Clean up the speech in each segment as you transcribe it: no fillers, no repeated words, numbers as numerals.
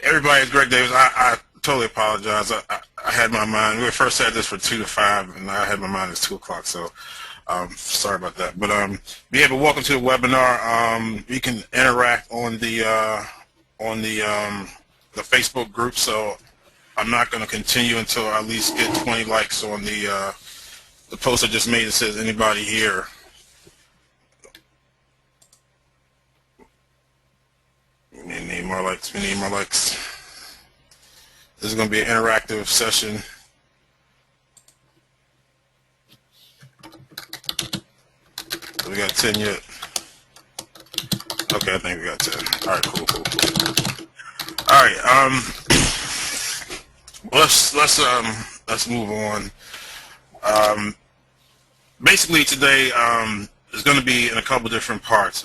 Everybody, it's Greg Davis. I totally apologize. I had my mind. We first had this for 2 to 5, and I had my mind at 2 o'clock. So sorry about that. But yeah, but welcome to the webinar. You can interact on the Facebook group. So I'm not going to continue until I at least get 20 likes on the post I just made that says anybody here. We need more likes. We need more likes. This is going to be an interactive session. We got 10 yet. Okay, I think we got 10. All right, cool. All right, let's move on. Basically today is going to be in a couple different parts.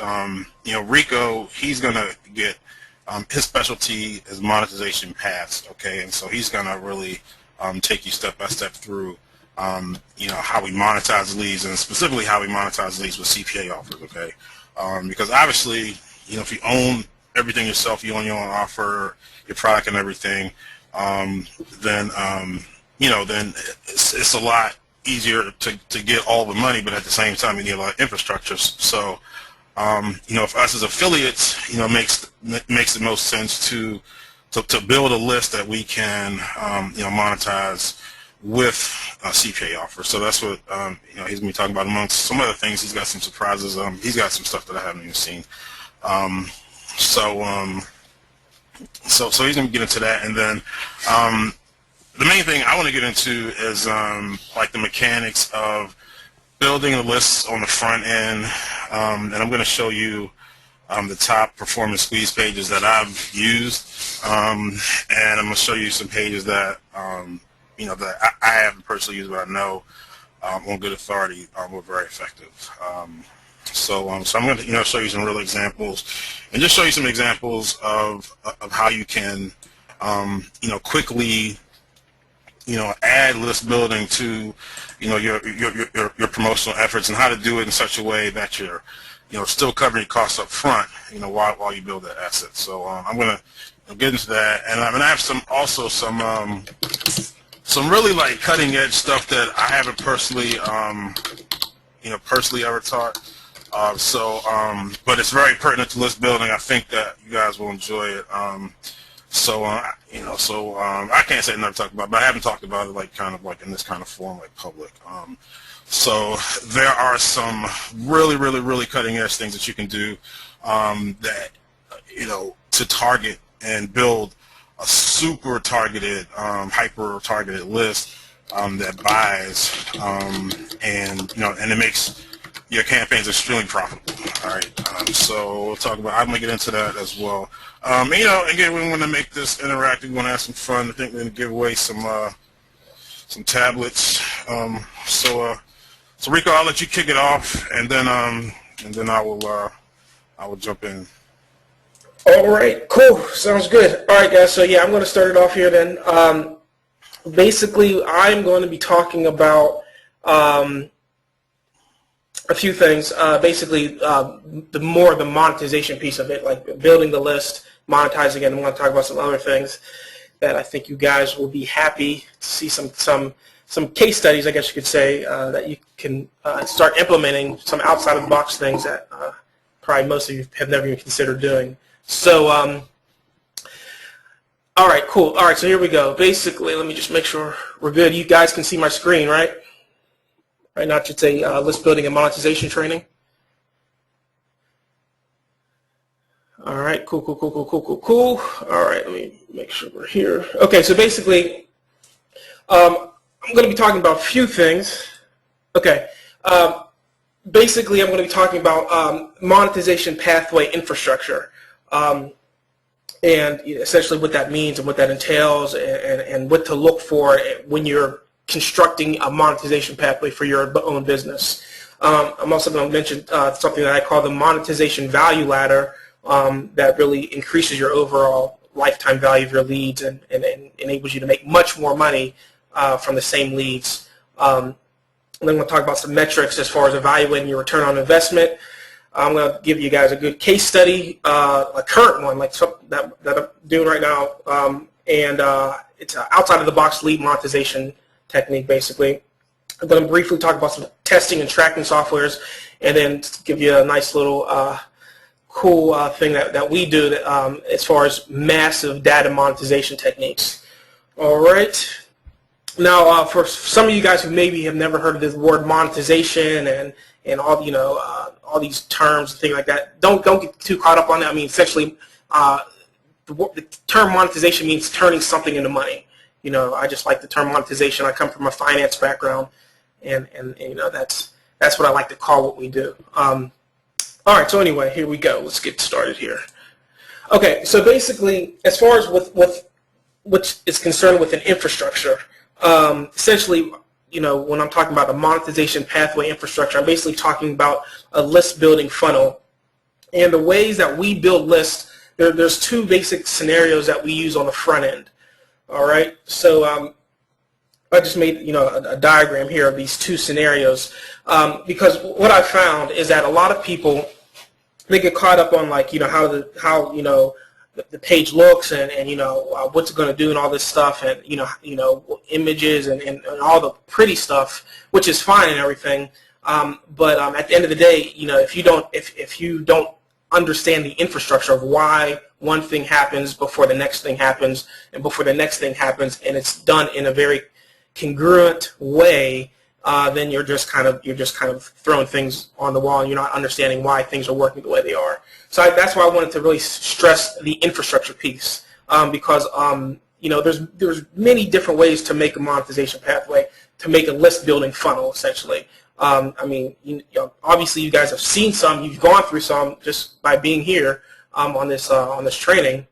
Rico, he's going to get his specialty is monetization paths, okay, and so he's going to really take you step by step through how we monetize leads, and specifically how we monetize leads with CPA offers, okay? Because obviously, if you own everything yourself, you own your own offer, your product and everything, then it's a lot easier to get all the money, but at the same time you need a lot of infrastructure. So if us as affiliates, makes the most sense to build a list that we can monetize with a CPA offer. So that's what he's gonna be talking about. Amongst some other things, he's got some surprises. He's got some stuff that I haven't even seen. So he's gonna get into that, and then the main thing I want to get into is like the mechanics of building a list on the front end, and I'm going to show you the top performance squeeze pages that I've used, and I'm going to show you some pages that that I haven't personally used, but I know on good authority were very effective. So I'm going to show you some real examples, and just show you some examples of how you can quickly add list building to your promotional efforts, and how to do it in such a way that you're still covering your costs up front while you build that asset. So I'm going to get into that, and I have some really like cutting edge stuff that I haven't personally ever taught. But it's very pertinent to list building. I think that you guys will enjoy it. I can't say I've never talked about it, but I haven't talked about it like in this kind of form, like public. So there are some really cutting edge things that you can do that to target and build a super targeted, hyper targeted list that buys, and it makes your campaign's extremely profitable. All right, so we'll talk about. I'm gonna get into that as well. Again, we want to make this interactive. We want to have some fun. I think we're gonna give away some tablets. So Rico, I'll let you kick it off, and then I will jump in. All right, cool. Sounds good. All right, guys. So yeah, I'm going to start it off here then. Basically, I'm going to be talking about a few things. Basically, the monetization piece of it, like building the list, monetizing it. I'm going to talk about some other things that I think you guys will be happy to see some case studies, I guess you could say, that you can start implementing some outside of the box things that probably most of you have never even considered doing. So, all right, cool. All right, so here we go. Basically, let me just make sure we're good. You guys can see my screen, right? Right now, it should say list building and monetization training. All right, cool. All right, let me make sure we're here. Okay, so basically, I'm going to be talking about a few things. Okay, basically, I'm going to be talking about monetization pathway infrastructure. And essentially what that means and what that entails, and what to look for when you're constructing a monetization pathway for your own business. I'm also going to mention something that I call the monetization value ladder, that really increases your overall lifetime value of your leads and enables you to make much more money from the same leads. And then we'll talk about some metrics as far as evaluating your return on investment. I'm going to give you guys a good case study, a current one, like something that I'm doing right now, and it's an outside-of-the-box lead monetization technique, basically. I'm going to briefly talk about some testing and tracking softwares, and then give you a nice little cool thing that we do as far as massive data monetization techniques. All right. Now, for some of you guys who maybe have never heard of this word monetization and all all these terms and things like that, don't get too caught up on it. I mean, essentially, the term monetization means turning something into money. I just like the term monetization. I come from a finance background, and that's what I like to call what we do. All right. So anyway, here we go. Let's get started here. Okay. So basically, as far as with which is concerned with an infrastructure. Essentially, when I'm talking about a monetization pathway infrastructure, I'm basically talking about a list building funnel. And the ways that we build lists, there's two basic scenarios that we use on the front end. All right, so I just made a diagram here of these two scenarios because what I found is that a lot of people, they get caught up on how the page looks and what's it going to do and all this stuff and images and all the pretty stuff, which is fine and everything, but at the end of the day, if you don't understand the infrastructure of why one thing happens before the next thing happens and before the next thing happens, and it's done in a very congruent way, then you're just kind of throwing things on the wall and you're not understanding why things are working the way they are. So that's why I wanted to really stress the infrastructure piece because there's many different ways to make a monetization pathway, to make a list building funnel essentially. I mean, obviously you guys have seen some, you've gone through some just by being here on this training.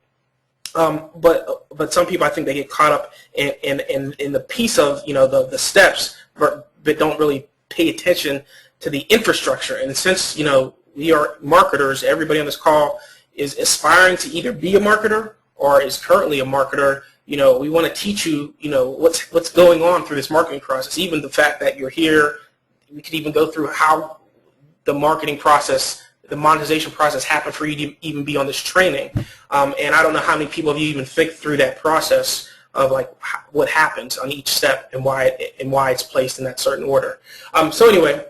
But some people, I think they get caught up in the piece of the steps, but don't really pay attention to the infrastructure. And since we are marketers, everybody on this call is aspiring to either be a marketer or is currently a marketer. We want to teach you what's going on through this marketing process. Even the fact that you're here, we could even go through how the marketing process, the monetization process happened for you to even be on this training. And I don't know how many people have even think through that process of what happens on each step and why it's placed in that certain order. So anyway,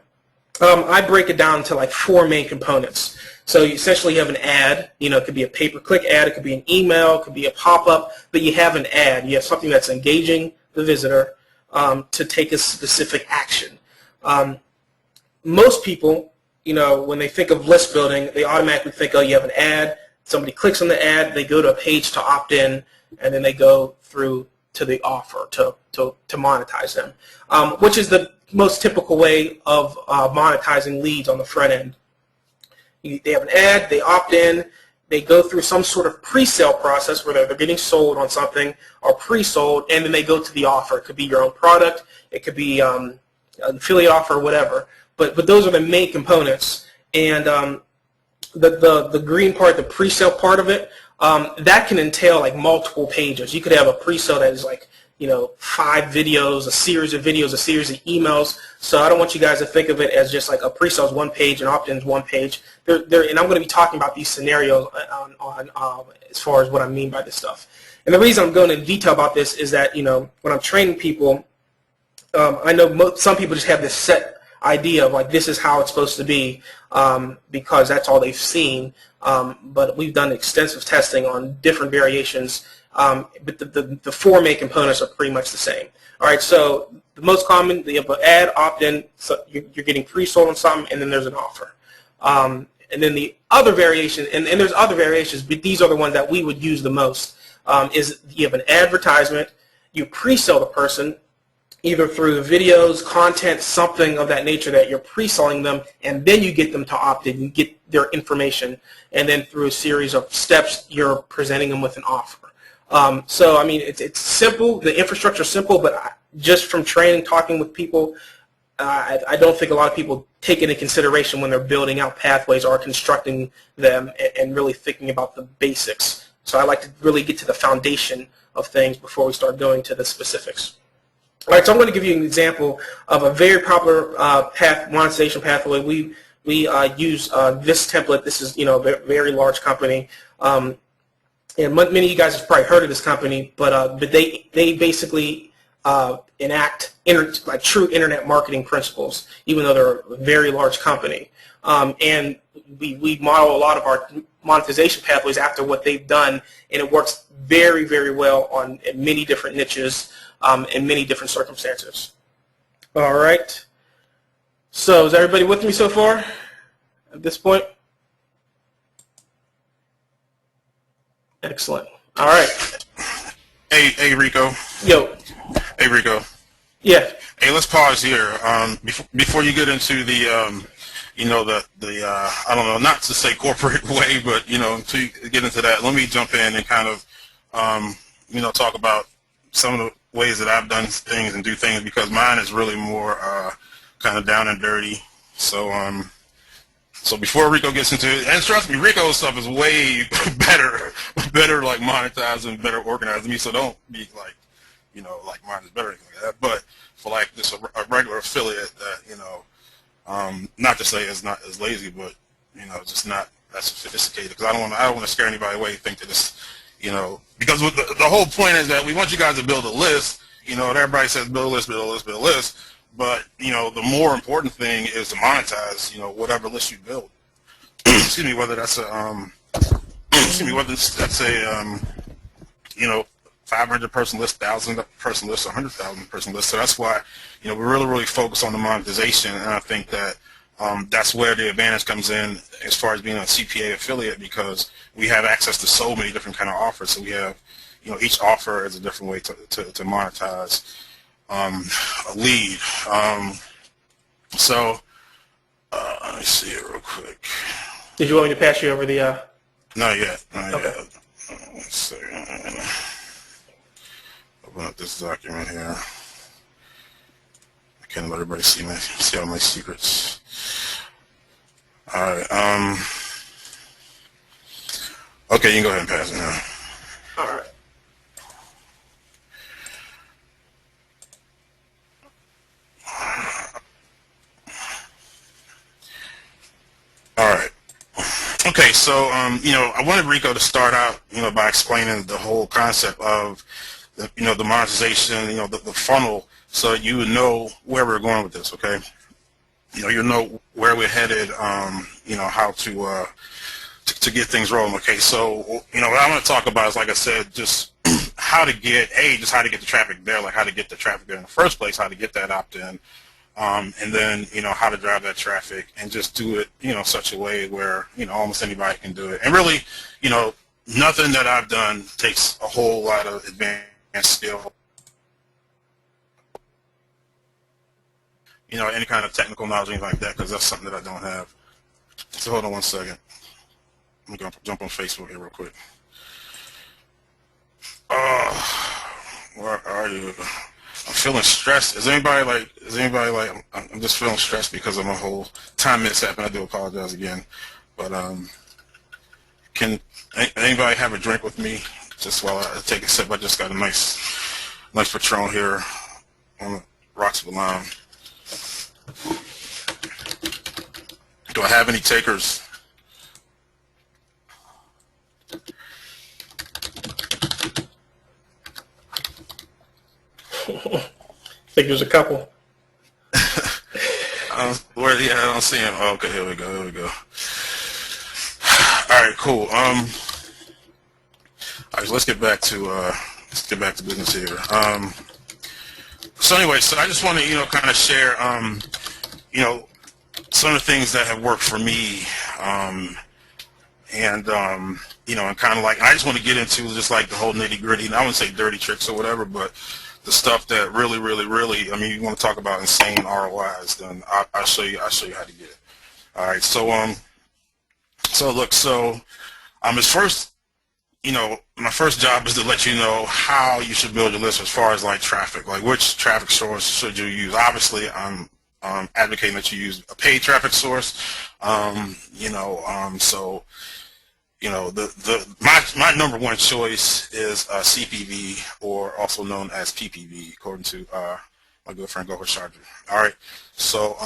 I break it down to four main components. So you essentially have an ad. It could be a pay-per-click ad, it could be an email, it could be a pop-up, but you have an ad. You have something that's engaging the visitor to take a specific action. Most people, when they think of list building, they automatically think, oh, you have an ad, somebody clicks on the ad, they go to a page to opt in, and then they go through to the offer to monetize them, which is the most typical way of monetizing leads on the front end. They have an ad, they opt in, they go through some sort of pre-sale process where they're getting sold on something or pre-sold, and then they go to the offer. It could be your own product, it could be an affiliate offer or whatever, but those are the main components. And the green part, the pre-sale part of it, that can entail multiple pages. You could have a pre-sale that is 5 videos, a series of videos, a series of emails. So I don't want you guys to think of it as just a pre-sale is one page and opt-in is one page. And I'm going to be talking about these scenarios on as far as what I mean by this stuff. And the reason I'm going into detail about this is that when I'm training people, I know some people just have this set idea of this is how it's supposed to be because that's all they've seen. But we've done extensive testing on different variations. But the four main components are pretty much the same. All right, so the most common, you have an ad, opt-in, so you're getting pre-sold on something, and then there's an offer. And then the other variation, and there's other variations, but these are the ones that we would use the most, is you have an advertisement, you pre-sell the person, either through videos, content, something of that nature that you're pre-selling them, and then you get them to opt in, you get their information, and then through a series of steps, you're presenting them with an offer. So, I mean, it's simple. The infrastructure is simple, but just from training, talking with people, I don't think a lot of people take into consideration when they're building out pathways or constructing them and really thinking about the basics. So I like to really get to the foundation of things before we start going to the specifics. All right, so I'm going to give you an example of a very popular monetization pathway we we use this template. This is, a very large company. And many of you guys have probably heard of this company, but they basically enact like true internet marketing principles, even though they're a very large company. And we model a lot of our monetization pathways after what they've done, and it works very, very well on many different niches and many different circumstances. All right. So is everybody with me so far at this point? Excellent. All right. Hey, Rico. Yo. Hey, Rico. Yeah. Hey, let's pause here. Before you get into the, I don't know, not to say corporate way, but, to get into that, let me jump in and kind of, talk about some of the ways that I've done things and do things, because mine is really more kind of down and dirty. So, so before Rico gets into it, and trust me, Rico's stuff is way better like monetized and better organized than me. So don't be like, like mine is better or anything like that. But for like just a regular affiliate that, not to say it's not as lazy, but just not that sophisticated. Because I don't want to scare anybody away. Think that it's, because the whole point is that we want you guys to build a list. And everybody says build a list, build a list, build a list. But, the more important thing is to monetize, whatever list you build. Excuse me, whether that's a, that's a, 500 person list, 1,000 person list, 100,000 person list. So that's why, we really focus on the monetization. And I think that that's where the advantage comes in as far as being a CPA affiliate, because we have access to so many different kind of offers. So we have, each offer is a different way to monetize a lead. So let me see it real quick. Did you want me to pass you over the? Not yet. Okay. Let's see. Open up this document here. I can't let everybody see all my secrets. All right. Okay, you can go ahead and pass it now. All right. All right. Okay, so I wanted Rico to start out, by explaining the whole concept of, the monetization, the funnel, so you would know where we're going with this. Okay, you know where we're headed. How to get things rolling. Okay, so what I want to talk about is, like I said, just how to get the traffic there, like how to get the traffic there in the first place, how to get that opt-in. And then, how to drive that traffic and just do it, such a way where, almost anybody can do it. And really, nothing that I've done takes a whole lot of advanced skill, any kind of technical knowledge, anything like that, because that's something that I don't have. So hold on one second. I'm going to jump on Facebook here real quick. Where are you? I'm feeling stressed. Is anybody like, I'm just feeling stressed because of my whole time mishap, and I do apologize again. But can anybody have a drink with me just while I take a sip? I just got a nice Patron here on the rocks of lime. Do I have any takers? I think there's a couple. Yeah, I don't see him. Oh, okay, here we go. All right, cool. All right, so let's get back to business here. So anyway, so I just want to kind of share some of the things that have worked for me, and kind of like I just want to get into just like the whole nitty gritty. I wouldn't say dirty tricks or whatever, but the stuff that really, I mean, you want to talk about insane ROIs, then I'll show you how to get it. All right, so look, as first, my first job is to let you know how you should build your list as far as like traffic, like which traffic source should you use. Obviously, I'm advocating that you use a paid traffic source. My number one choice is CPV, or also known as PPV, according to my good friend Gohar Sharjah. All right, so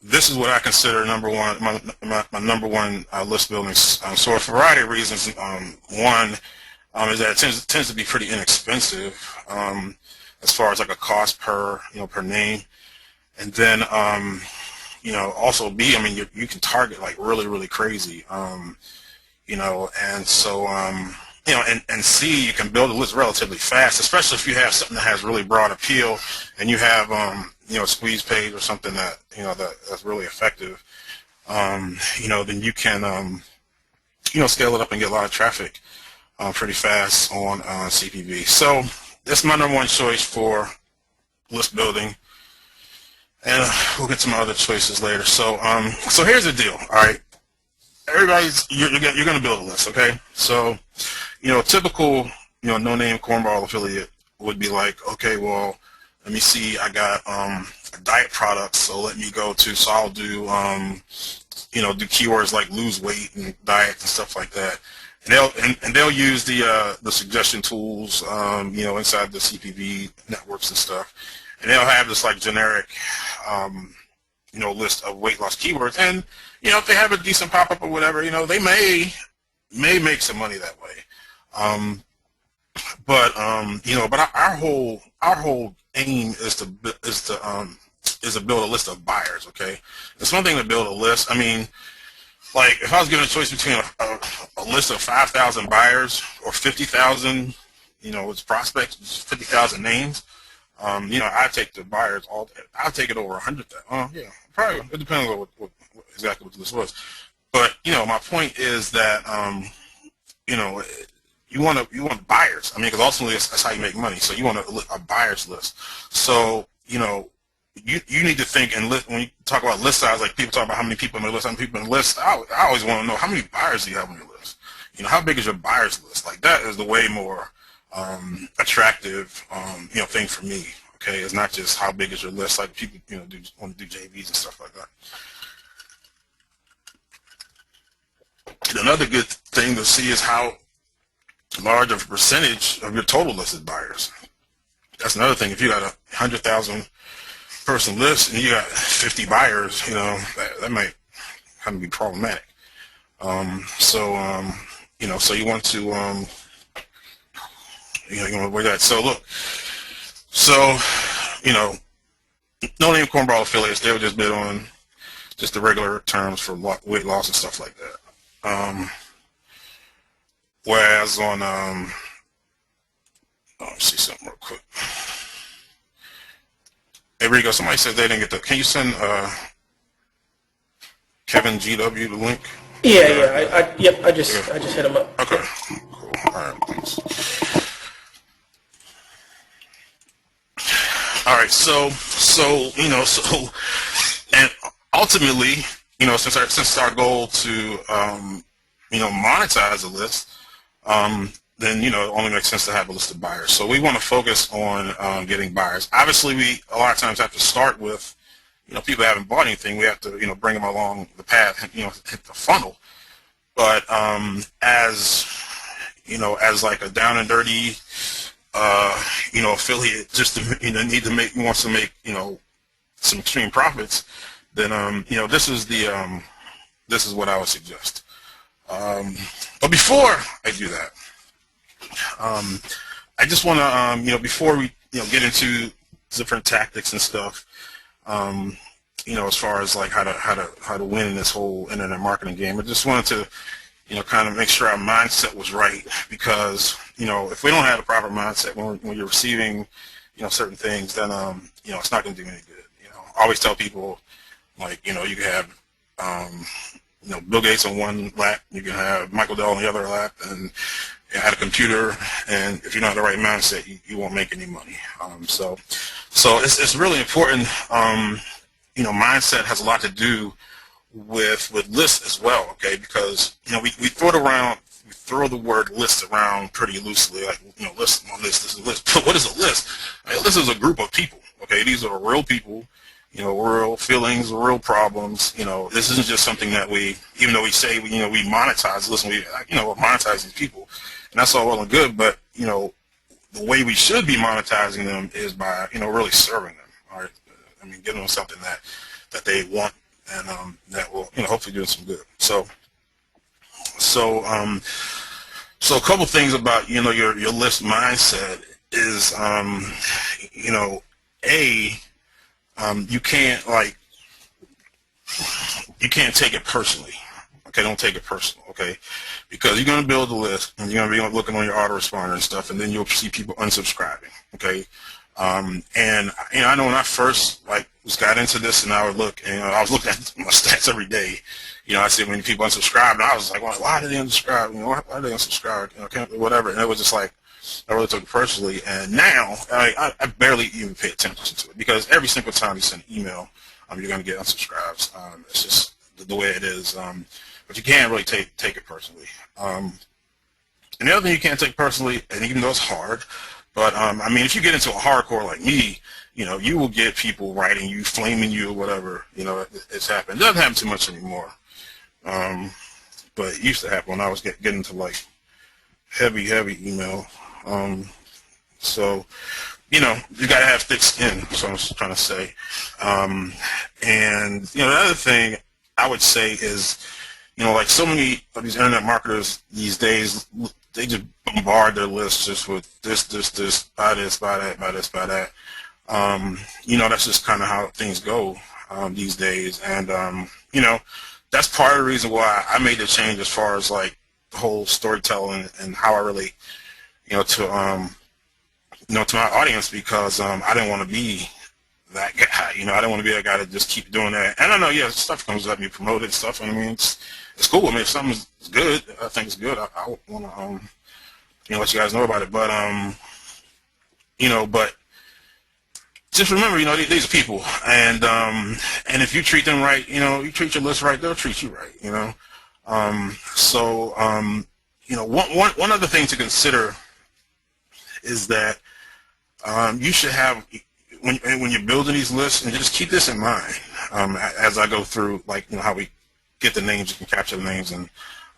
this is what I consider number one, my number one list building source for a variety of reasons. One is that it tends to be pretty inexpensive as far as like a cost per per name, and then also B, I mean you can target like really crazy, and so and C, you can build a list relatively fast, especially if you have something that has really broad appeal and you have a squeeze page or something that that's really effective. Then you can scale it up and get a lot of traffic pretty fast on CPV. So that's my number one choice for list building, and we'll get to my other choices later. So so here's the deal. All right, you're going to build a list, okay? So typical no-name cornball affiliate would be like, okay, well, let me see, I got a diet product, so let me go to, so I'll do do keywords like lose weight and diet and stuff like that. And they'll use the suggestion tools inside the CPV networks and stuff, and they'll have this like generic list of weight loss keywords, and if they have a decent pop-up or whatever, they may make some money that way. But our whole aim is to build a list of buyers. Okay, it's one thing to build a list. I mean, like if I was given a choice between a list of 5,000 buyers or 50,000, it's prospects, 50,000 names. I take the buyers all. I'll take it over 100,000. Yeah, probably. It depends on what exactly what the list was. But my point is that you want buyers. I mean, because ultimately that's how you make money. So you want a buyers list. So you need to think, and when you talk about list size, like people talk about how many people in the list, how many people in the list. I always want to know how many buyers do you have on your list. How big is your buyers list? Like that is the way more attractive thing for me. Okay, it's not just how big is your list. Like people want to do JVs and stuff like that. And another good thing to see is how large of a percentage of your total list is buyers. That's another thing. If you got 100,000 person list and you got 50 buyers, that might kind of be problematic. So you want to you want to avoid that. So look, no-name cornball affiliates, they would just bid on just the regular terms for weight loss and stuff like that. Whereas on, let's see something real quick. Hey, Rico, somebody said they didn't get can you send Kevin GW the link? Yeah. I just hit him up. Okay, cool. All right, thanks. All right, so and ultimately, since our goal to monetize the list, then it only makes sense to have a list of buyers. So we want to focus on getting buyers. Obviously, we a lot of times have to start with people that haven't bought anything. We have to bring them along the path, hit the funnel. But as like a down and dirty affiliate, just to wants to make some extreme profits, then this is what I would suggest. But before I do that, I just want to before we get into different tactics and stuff, as far as like how to win in this whole internet marketing game, I just wanted to kind of make sure our mindset was right, because if we don't have the proper mindset when you're receiving certain things, then it's not going to do any good. I always tell people, like you can have Bill Gates on one lap, you can have Michael Dell on the other lap, and at a computer, and if you don't have the right mindset, you won't make any money. So it's really important. Mindset has a lot to do with lists as well. Okay, because we throw the word list around pretty loosely, like list, this is a list. But what is a list? A list is a group of people. Okay, these are real people. Real feelings, real problems. This isn't just something that even though we say we monetize. Listen, we monetize these people, and that's all well and good. But the way we should be monetizing them is by really serving them. All right, I mean, giving them something that that they want, and that will, hopefully do them some good. So a couple things about, your list mindset is, you can't take it personally. Okay, don't take it personal, okay? Because you're going to build a list, and you're going to be looking on your autoresponder and stuff, and then you'll see people unsubscribing, okay? And I know when I first got into this, and I would look, and I was looking at my stats every day. I see many people unsubscribed, and I was like, well, why did they unsubscribe? Why did they unsubscribe? Whatever. And it was just like, I really took it personally. And now I barely even pay attention to it, because every single time you send an email, you're going to get unsubscribes. It's just the way it is. But you can't really take it personally. And the other thing you can't take personally, and even though it's hard, but if you get into a hardcore like me, you will get people writing you, flaming you, or whatever. It's happened. It doesn't happen too much anymore. But it used to happen when I was getting into heavy email. So you gotta have thick skin. That's what I was trying to say. And the other thing I would say is, so many of these internet marketers these days, they just bombard their lists just with this, buy this, buy that, buy this, buy that. That's just kind of how things go these days. And that's part of the reason why I made the change as far as the whole storytelling and how I relate, to my audience, because I didn't want to be that guy. I didn't want to be that guy to just keep doing that. And I know, stuff comes up, you promote it and stuff. And it's cool. If something's good, I think it's good. I want to, let you guys know about it. But, but just remember, these are people, and if you treat them right, you treat your list right, they'll treat you right. One other thing to consider is that you should have, when you're building these lists, and just keep this in mind as I go through, how we get the names and capture the names and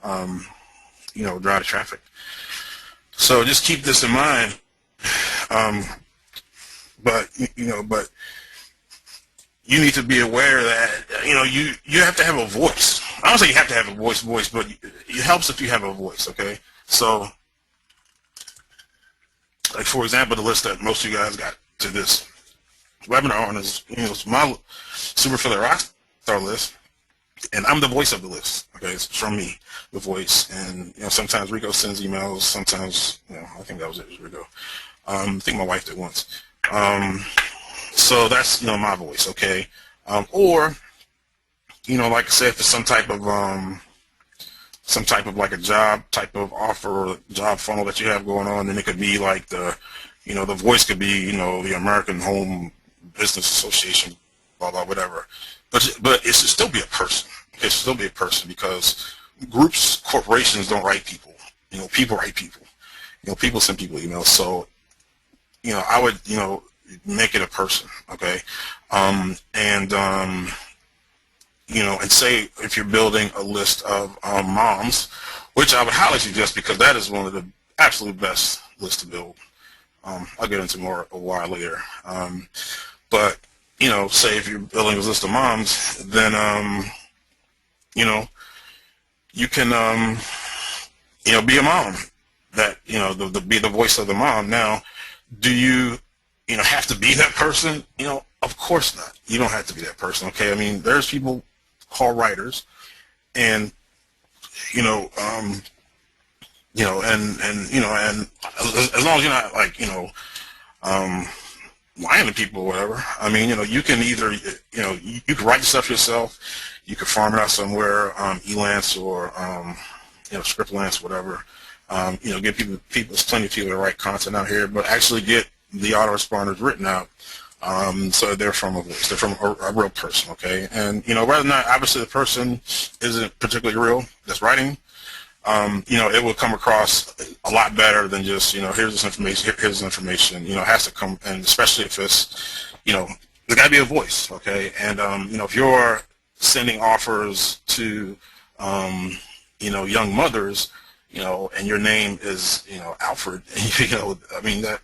drive the traffic. So just keep this in mind. But you need to be aware that you have to have a voice. I don't say you have to have a voice, but it helps if you have a voice. Okay, so for example, the list that most of you guys got to this webinar on is my Super Filler Rockstar list, and I'm the voice of the list. Okay, it's from me, the voice, and sometimes Rico sends emails. Sometimes I think that was it, Rico. I think my wife did once. So that's my voice, okay. Or like I said, if it's some type of a job type of offer or job funnel that you have going on, then it could be the voice could be the American Home Business Association, blah blah whatever. But it should still be a person. It should still be a person, because groups, corporations don't write people. People write people. People send people emails. So I would make it a person, okay. And say if you're building a list of moms, which I would highly suggest, because that is one of the absolute best lists to build. I'll get into more a while later. But say if you're building a list of moms, then you can be a mom, that be the voice of the mom. Now, do you have to be that person? Of course not. You don't have to be that person, okay. There's people called writers, and and as long as you're not lying to people or whatever. You can either you can write the stuff yourself, you can farm it out somewhere, Elance or Scriptlance, whatever. Give people, there's plenty of people that write content out here, but actually get the autoresponders written out, so they're from a voice, they're from a real person, okay. And rather than not, obviously the person isn't particularly real that's writing. It will come across a lot better than just here's this information, here's this information. It has to come, and especially if it's there's got to be a voice, okay. And if you're sending offers to young mothers, and your name is Alfred, that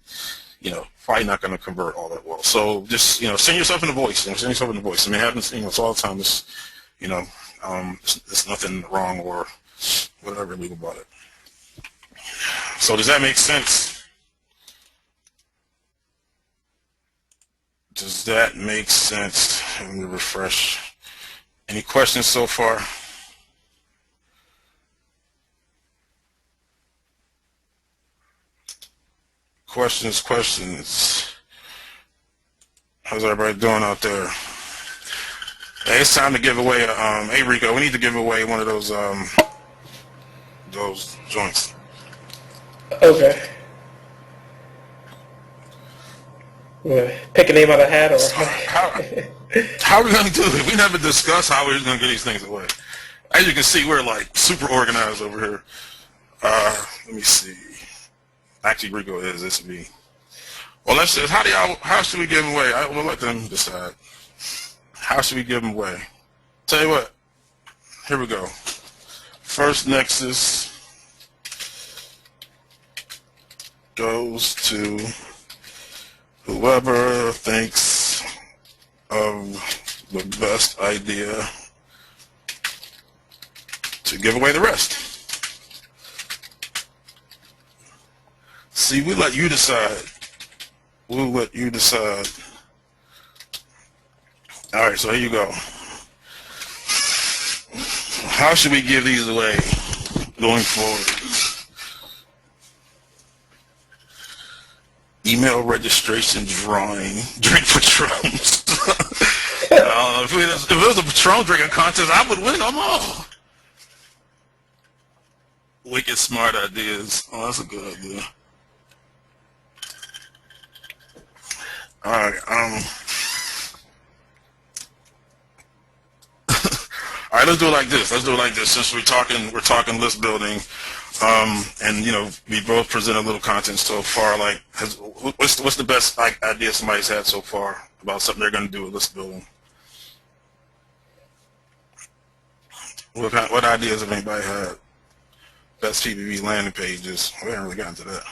probably not going to convert all that well. So just, send yourself in the voice. Send yourself in the voice. I mean, it happens, it's all the time. It's, it's nothing wrong or whatever illegal about it. So does that make sense? Does that make sense? Let me refresh. Any questions so far? Questions. How's everybody doing out there? Hey, it's time to give away hey Rico, we need to give away one of those joints. Okay. You wanna pick a name out of the hat, or How are we going to do it? We never discussed how we're going to get these things away. As you can see, we're like super organized over here. Let me see. Actually, Rico is. This would be. Well, let's just. How should we give them away? We'll let them decide. How should we give them away? Tell you what. Here we go. First Nexus goes to whoever thinks of the best idea to give away the rest. See, we let you decide. We'll let you decide. All right, so here you go. How should we give these away going forward? Email registration drawing, drink Patrons. If it was a Patron drinking contest, I would win them all. Wicked smart ideas. Oh, that's a good idea. All right. All right. Let's do it like this. Since we're talking list building, and we both present a little content so far. Like, what's the best idea somebody's had so far about something they're going to do with list building? What ideas have anybody had? Best PPP landing pages. We haven't really gotten to that.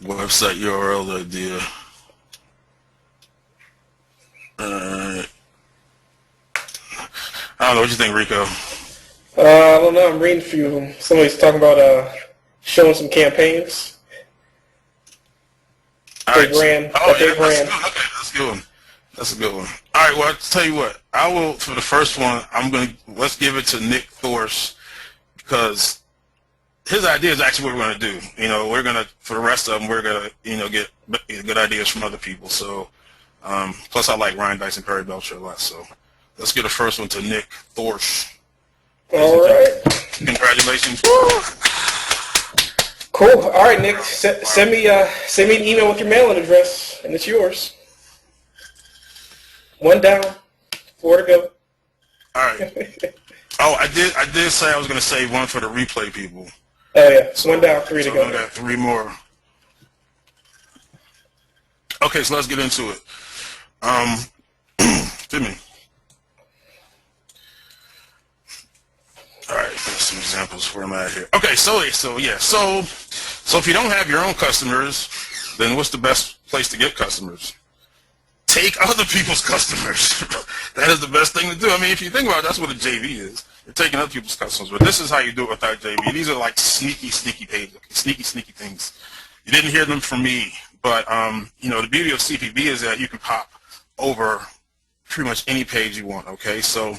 Website URL idea. I don't know. What you think, Rico? I don't know. I'm reading a few of them. Somebody's talking about showing some campaigns. All right. Ran. Okay, that's a good one. That's a good one. All right. Well, I'll tell you what. I will, for the first one, let's give it to Nick Thorse, because his idea is actually what we're going to do. We're going to, for the rest of them, we're going to, get good ideas from other people. So, plus I like Ryan Dice and Perry Belcher a lot. So let's get the first one to Nick Thorse. All right. Congratulations. Cool. All right, Nick. Send me an email with your mailing address, and it's yours. One down, 4 to go. All right. Oh, I did say I was going to save one for the replay people. Oh yeah, so 1 down, 3 to go. I got 3 more. Okay, so let's get into it. Excuse me. All right, there's some examples where I'm at here. Okay, so if you don't have your own customers, then what's the best place to get customers? Take other people's customers. That is the best thing to do. I mean, if you think about it, that's what a JV is. You're taking other people's customers. But this is how you do it without JV. These are like sneaky pages, sneaky things. You didn't hear them from me, but the beauty of CPB is that you can pop over pretty much any page you want. Okay, so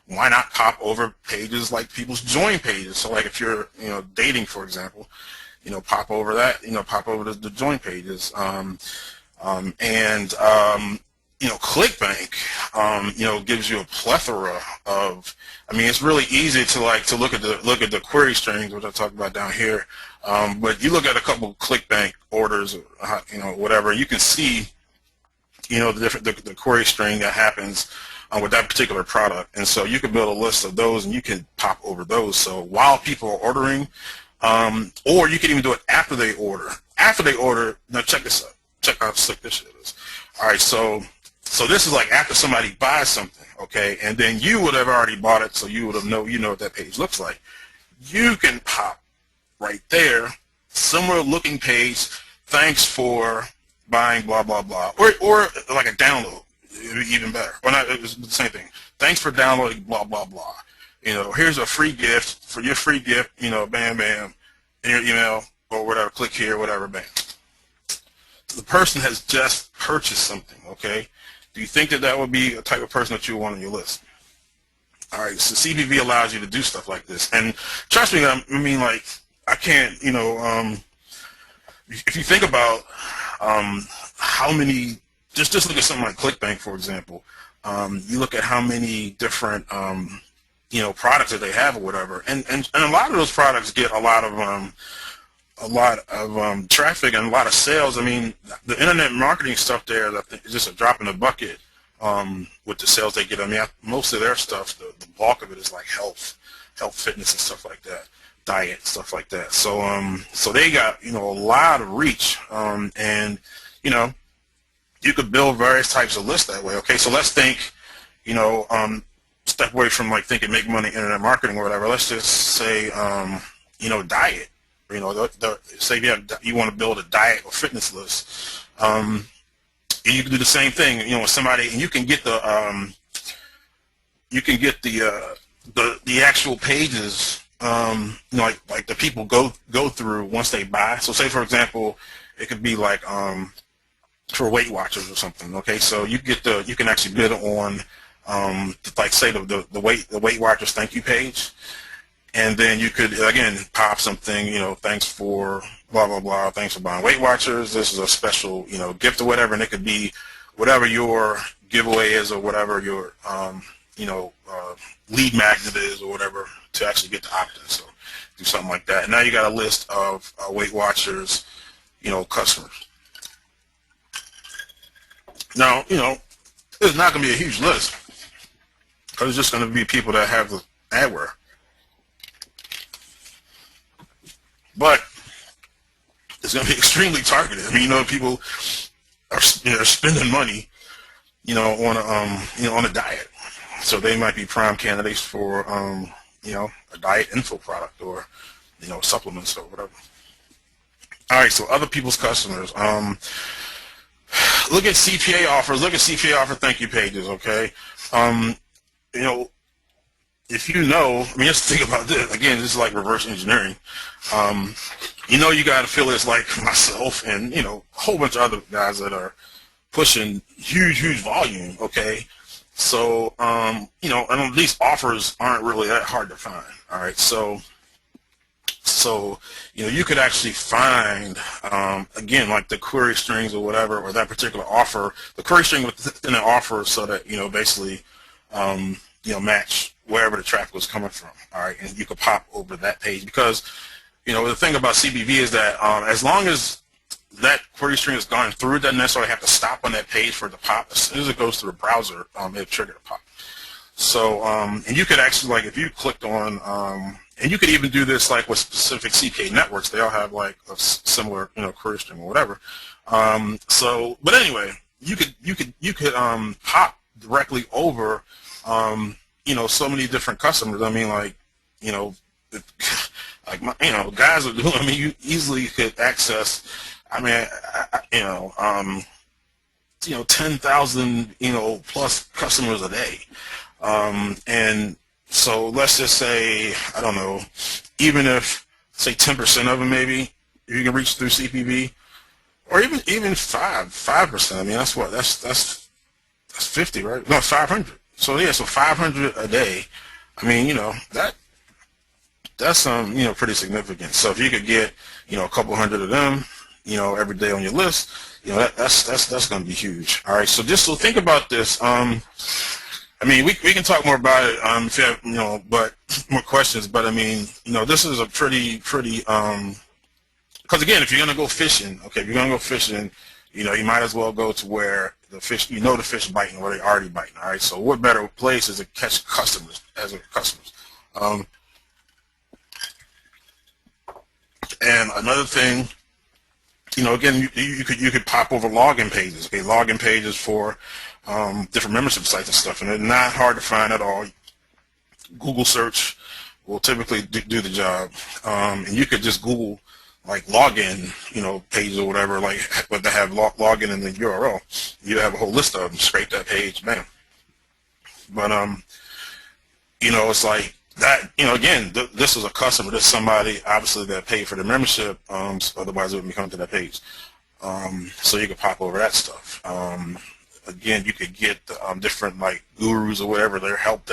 why not pop over pages like people's join pages? So like if you're dating, for example, pop over that. Pop over the join pages. ClickBank, gives you a plethora of. I mean, it's really easy to look at the query strings, which I talked about down here. But you look at a couple ClickBank orders, whatever, you can see, the query string that happens with that particular product, and so you can build a list of those, and you can pop over those. So while people are ordering, or you can even do it after they order. Now check this out. Check out how slick this shit is. All right, so So this is like after somebody buys something, okay, and then you would have already bought it, so you would have you know what that page looks like. You can pop right there, similar looking page, thanks for buying blah blah blah, or like a download, even better. Well, not, it was the same thing. Thanks for downloading blah blah blah. You know, here's a free gift for your free gift. You know, bam bam, in your email or whatever. Click here, whatever, bam. The person has just purchased something. Okay, do you think that that would be a type of person that you want on your list? All right, so CPV allows you to do stuff like this, and trust me, I mean, like, I can't, you know, if you think about how many, just look at something like ClickBank, for example. You look at how many different, you know, products that they have or whatever, and a lot of those products get a lot of traffic and a lot of sales. I mean, the internet marketing stuff there is just a drop in the bucket with the sales they get. I mean, most of their stuff, the bulk of it is like health, fitness, and stuff like that, diet, stuff like that. So so they got, you know, a lot of reach, and you know, you could build various types of lists that way. Okay, so let's think, you know, step away from like thinking make money internet marketing or whatever. Let's just say, you know, diet. You know, say you want to build a diet or fitness list. And you can do the same thing, you know, with somebody, and you can get the actual pages, you know, like the people go through once they buy. So say, for example, it could be like for Weight Watchers or something. Okay, so you can actually bid on like say the Weight Watchers thank you page. And then you could, again, pop something, you know, thanks for blah, blah, blah, thanks for buying Weight Watchers, this is a special, you know, gift or whatever, and it could be whatever your giveaway is or whatever your, you know, lead magnet is or whatever to actually get the opt-in. So do something like that. And now you got a list of Weight Watchers, you know, customers. Now, you know, it's not going to be a huge list because it's just going to be people that have the adware. But it's going to be extremely targeted. I mean, you know, people are, you know, spending money, you know, on a diet, so they might be prime candidates for, you know, a diet info product or, you know, supplements or whatever. All right, so other people's customers. Look at CPA offers. Look at CPA offer thank you pages. Okay, you know. If you know, I mean, just think about this. Again, this is like reverse engineering. You know, you got affiliates like myself and, you know, a whole bunch of other guys that are pushing huge volume, okay? So, you know, and these offers aren't really that hard to find, all right? So you know, you could actually find, again, like the query strings or whatever, or that particular offer, the query string within the offer so that, you know, basically, you know, match wherever the traffic was coming from, all right, and you could pop over that page because, you know, the thing about CPV is that as long as that query string has gone through, it doesn't necessarily have to stop on that page for it to pop. As soon as it goes through the browser, it'll trigger the pop. So, and you could actually, like, if you clicked on, and you could even do this like with specific CPA networks. They all have like a similar, you know, query string or whatever. So, but anyway, you could pop directly over. You know, so many different customers. I mean, like, you know, like my, you know, guys are doing. I mean, you easily could access. I mean, you know, 10,000, you know, plus customers a day, and so let's just say, I don't know, even if say 10% of them maybe, if you can reach through CPV, or even 5%. I mean, that's what that's 50, right? No, 500. So yeah, so 500 a day. I mean, you know, that's you know, pretty significant. So if you could get, you know, a couple hundred of them, you know, every day on your list, you know, that's going to be huge. All right, so think about this. I mean, we can talk more about it if you have, you know, but more questions. But I mean, you know, this is a pretty because again, if you're going to go fishing, okay, if you're going to go fishing, you know, you might as well go to where the fish, you know, the fish biting, where they already biting. All right, so what better place is to catch customers as customers? And another thing again, you could pop over login pages, okay, login pages for different membership sites and stuff, and they're not hard to find at all. Google search will typically do the job, and you could just Google like login, pages or whatever, like what they have login in the URL. You have a whole list of them. Scrape that page, bam. But it's like that. Again, this is a customer. This is somebody obviously that paid for the membership. So otherwise, it wouldn't be coming to that page. So you could pop over that stuff. Again, you could get different like gurus or whatever their help